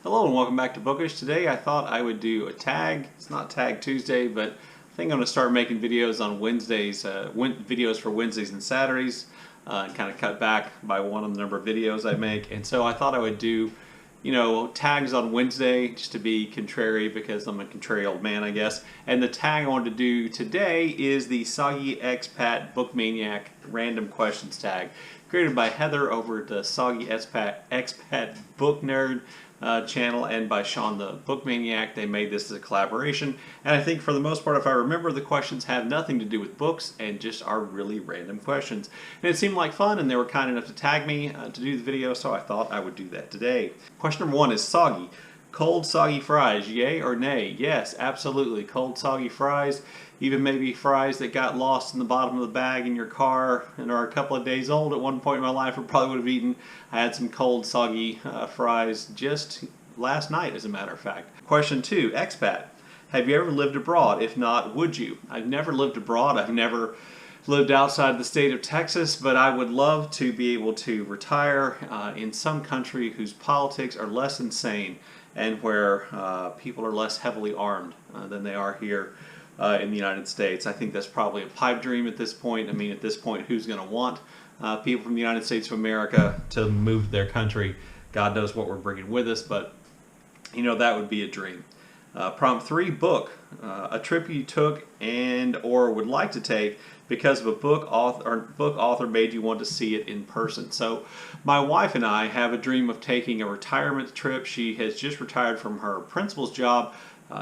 Hello and welcome back to Bookish. Today I thought I would do a tag. It's not Tag Tuesday, but I think I'm going to start making videos on Wednesdays, videos for Wednesdays and Saturdays, and kind of cut back by one on the number of videos I make. And so I thought I would do, tags on Wednesday just to be contrary because I'm a contrary old man, I guess. And the tag I wanted to do today is the Soggy Expat Book Maniac Random Questions tag, created by Heather over at the Soggy Expat Book Nerd channel and by Sean the Book Maniac. They made this as a collaboration, and I think for the most part, if I remember, the questions have nothing to do with books and just are really random questions. And it seemed like fun, and they were kind enough to tag me to do the video, so I thought I would do that today. Question number one is soggy. Cold soggy fries, yay or nay? Yes, absolutely. Cold soggy fries, even maybe fries that got lost in the bottom of the bag in your car and are a couple of days old. At one point in my life I probably would have eaten. I had some cold soggy fries just last night, as a matter of fact. Question two, expat. Have you ever lived abroad? If not, would you? I've never lived abroad. I've never lived outside the state of Texas, but I would love to be able to retire in some country whose politics are less insane and where people are less heavily armed than they are here in the United States. I think that's probably a pipe dream at this point. I mean, at this point, who's going to want people from the United States of America to move to their country? God knows what we're bringing with us, but that would be a dream. Prompt three, book. A trip you took and or would like to take because of a book author made you want to see it in person. So my wife and I have a dream of taking a retirement trip. She has just retired from her principal's job.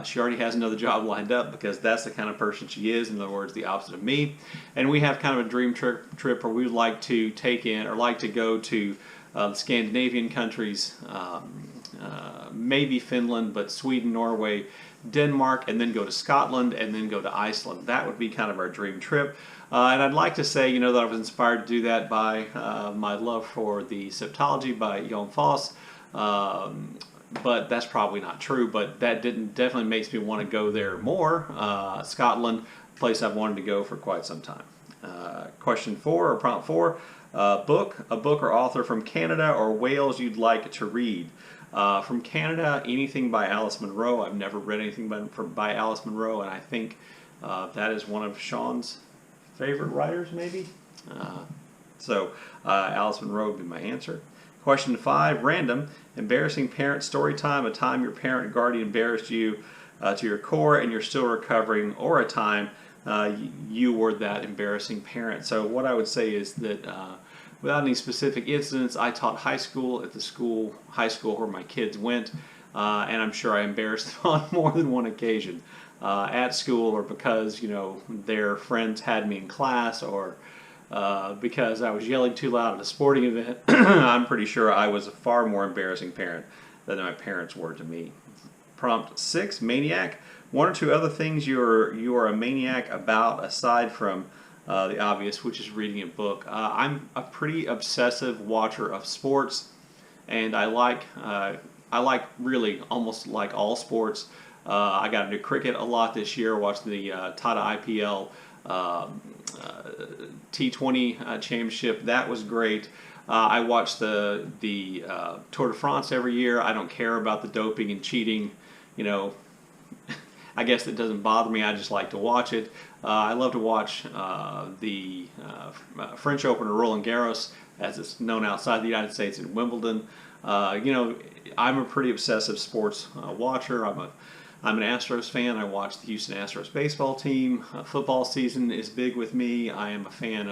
She already has another job lined up because that's the kind of person she is. In other words, the opposite of me. And we have kind of a dream trip where we would like to take in or like to go to the Scandinavian countries, maybe Finland, but Sweden, Norway, Denmark, and then go to Scotland, and then go to Iceland. That would be kind of our dream trip. And I'd like to say, that I was inspired to do that by my love for the Septology by Jon Fosse. But that's probably not true, but that definitely makes me want to go there more. Scotland, a place I've wanted to go for quite some time. Question four, or prompt four, a book or author from Canada or Wales you'd like to read. From Canada, anything by Alice Munro. I've never read anything by Alice Munro, and I think that is one of Sean's favorite writers, maybe. So Alice Munro would be my answer. Question five, random. Embarrassing parent story time, a time your parent or guardian embarrassed you to your core and you're still recovering, or a time you were that embarrassing parent. So what I would say is that without any specific incidents, I taught high school at the high school where my kids went, and I'm sure I embarrassed them on more than one occasion at school, or because their friends had me in class, or because I was yelling too loud at a sporting event. I'm pretty sure I was a far more embarrassing parent than my parents were to me. Prompt six, maniac. One or two other things you are a maniac about aside from the obvious, which is reading a book. I'm a pretty obsessive watcher of sports, and I like really almost like all sports. I got into cricket a lot this year. Watched the Tata IPL T20 championship. That was great. I watch the Tour de France every year. I don't care about the doping and cheating. I guess it doesn't bother me. I just like to watch it. I love to watch the French Open or Roland Garros, as it's known outside the United States, in Wimbledon. I'm a pretty obsessive sports watcher. I'm an Astros fan. I watch the Houston Astros baseball team. Football season is big with me. I am a fan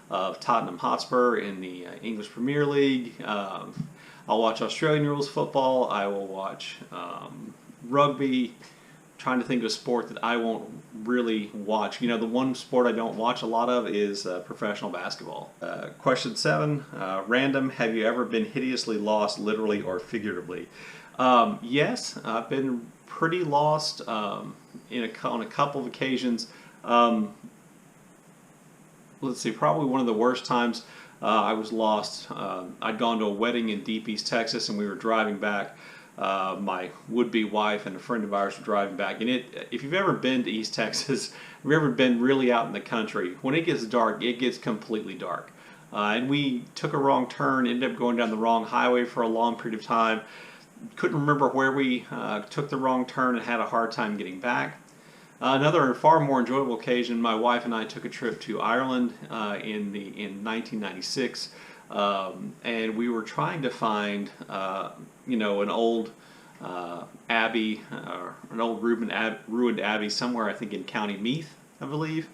of Tottenham Hotspur in the English Premier League. I'll watch Australian rules football. I will watch rugby. Trying to think of a sport that I won't really watch. The one sport I don't watch a lot of is professional basketball. Question seven, random. Have you ever been hideously lost, literally or figuratively? Yes, I've been pretty lost on a couple of occasions. Let's see, probably one of the worst times I was lost. I'd gone to a wedding in Deep East Texas, and we were driving back. My would-be wife and a friend of ours were driving back, and if you've ever been to East Texas, if you've ever been really out in the country, when it gets dark, it gets completely dark. And we took a wrong turn, ended up going down the wrong highway for a long period of time. couldn't remember where we took the wrong turn and had a hard time getting back. Another far more enjoyable occasion, my wife and I took a trip to Ireland in 1996, and we were trying to find an old abbey, an old ruined abbey somewhere, I think in County Meath, I believe.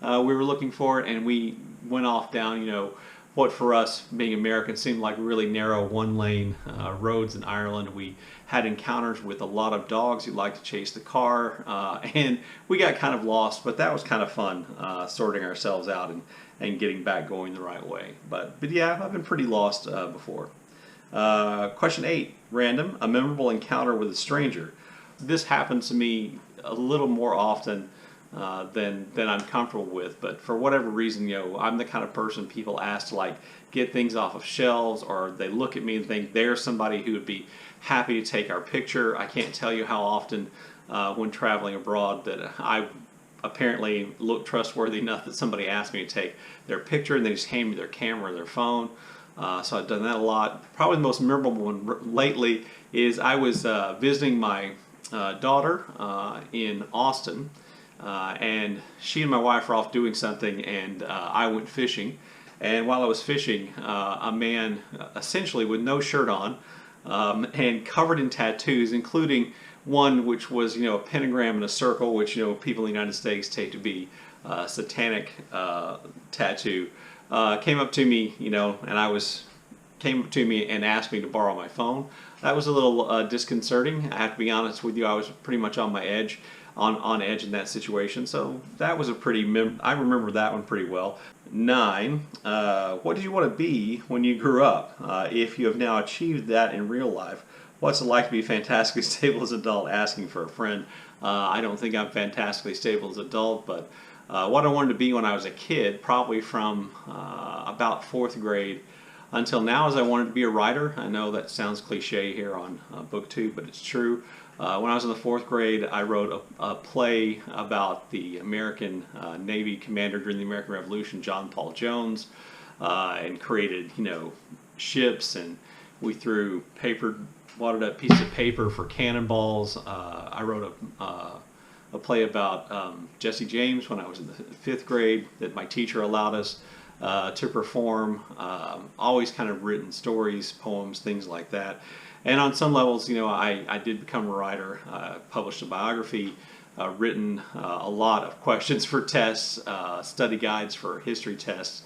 We were looking for it, and we went off down, what for us, being Americans, seemed like really narrow one-lane roads in Ireland. We had encounters with a lot of dogs who liked to chase the car, and we got kind of lost, but that was kind of fun, sorting ourselves out and getting back going the right way. But yeah, I've been pretty lost before. Question 8, random, a memorable encounter with a stranger. This happens to me a little more often than I'm comfortable with, but for whatever reason, I'm the kind of person people ask to like get things off of shelves, or they look at me and think they're somebody who would be happy to take our picture. I can't tell you how often when traveling abroad that I apparently look trustworthy enough that somebody asked me to take their picture and they just hand me their camera or their phone. So I've done that a lot. Probably the most memorable one lately is I was visiting my daughter in Austin. And she and my wife were off doing something, and I went fishing. And while I was fishing, a man essentially with no shirt on and covered in tattoos, including one which was a pentagram and a circle, which people in the United States take to be satanic tattoo, came up to me, came up to me and asked me to borrow my phone. That was a little disconcerting. I have to be honest with you. I was pretty much on my edge. On edge in that situation, so that was a I remember that one pretty well. 9, what did you want to be when you grew up? If you have now achieved that in real life, what's it like to be fantastically stable as an adult? Asking for a friend. I don't think I'm fantastically stable as an adult, but what I wanted to be when I was a kid, probably from about 4th grade until now, is I wanted to be a writer. I know that sounds cliche here on book 2, but it's true. When I was in the 4th grade, I wrote a play about the American Navy commander during the American Revolution, John Paul Jones, and created, ships, and we threw wadded up pieces of paper for cannonballs. I wrote a play about Jesse James when I was in the 5th grade that my teacher allowed us to perform. Always kind of written stories, poems, things like that. And on some levels, I did become a writer, published a biography, written a lot of questions for tests, study guides for history tests,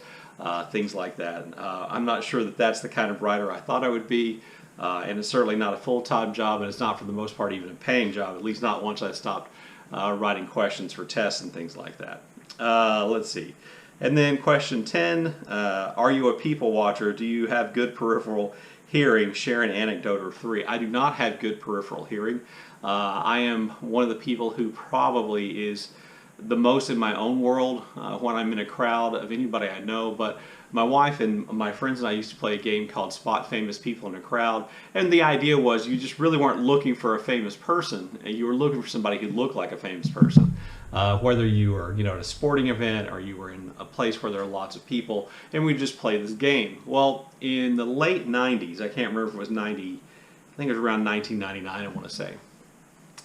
things like that. I'm not sure that that's the kind of writer I thought I would be, and it's certainly not a full-time job, and it's not for the most part even a paying job, at least not once I stopped writing questions for tests and things like that. Let's see. And then question 10, are you a people watcher? Do you have good peripheral hearing? Share an anecdote or 3. I do not have good peripheral hearing. I am one of the people who probably is the most in my own world when I'm in a crowd of anybody I know, but my wife and my friends and I used to play a game called Spot Famous People in a Crowd, and the idea was you just really weren't looking for a famous person, you were looking for somebody who looked like a famous person. Whether you were at a sporting event or you were in a place where there are lots of people, and we just play this game. Well, in the late 90s, I can't remember if it was I think it was around 1999, I want to say.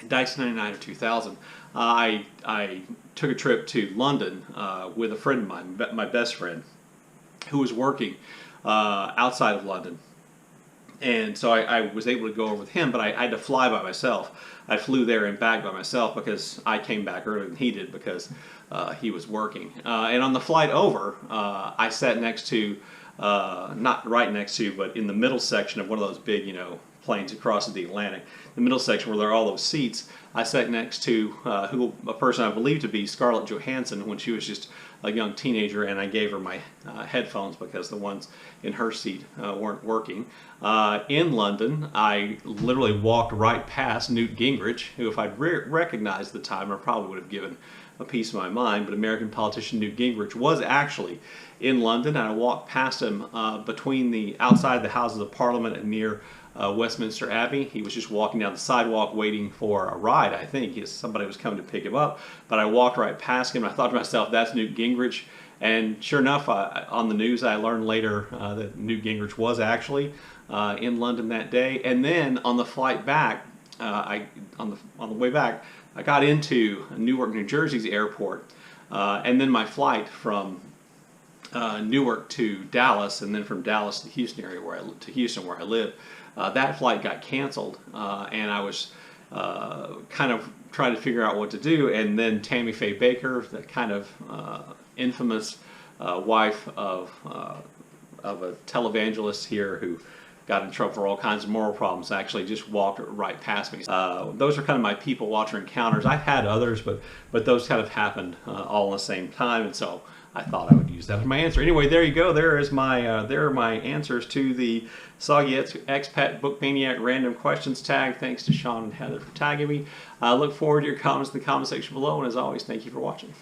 1999 or 2000, I took a trip to London with a friend of mine, my best friend, who was working outside of London. And so I was able to go over with him, but I had to fly by myself. I flew there and back by myself because I came back earlier than he did because he was working. And on the flight over, I sat next to, not right next to, but in the middle section of one of those big, planes across the Atlantic, the middle section where there are all those seats. I sat next to a person I believe to be Scarlett Johansson when she was just a young teenager, and I gave her my headphones because the ones in her seat weren't working. In London, I literally walked right past Newt Gingrich, who if I'd recognized at the time, I probably would have given a piece of my mind, but American politician Newt Gingrich was actually in London, and I walked past him outside the Houses of Parliament and near Westminster Abbey. He was just walking down the sidewalk waiting for a ride, I think. Somebody was coming to pick him up, but I walked right past him and I thought to myself, that's Newt Gingrich. And sure enough, on the news I learned later that Newt Gingrich was actually in London that day. And then on the flight back, on the way back, I got into Newark, New Jersey's airport, and then my flight from Newark to Dallas, and then from Dallas to Houston area where I live. That flight got canceled, and I was kind of trying to figure out what to do. And then Tammy Faye Baker, the kind of infamous wife of a televangelist here who got in trouble for all kinds of moral problems, actually just walked right past me. Those are kind of my people watcher encounters. I've had others, but those kind of happened all at the same time, and so I thought I would use that as my answer. Anyway, there you go. There are my answers to the Soggy Expat Book Maniac Random Questions tag. Thanks to Sean and Heather for tagging me. I look forward to your comments in the comment section below, and as always, thank you for watching.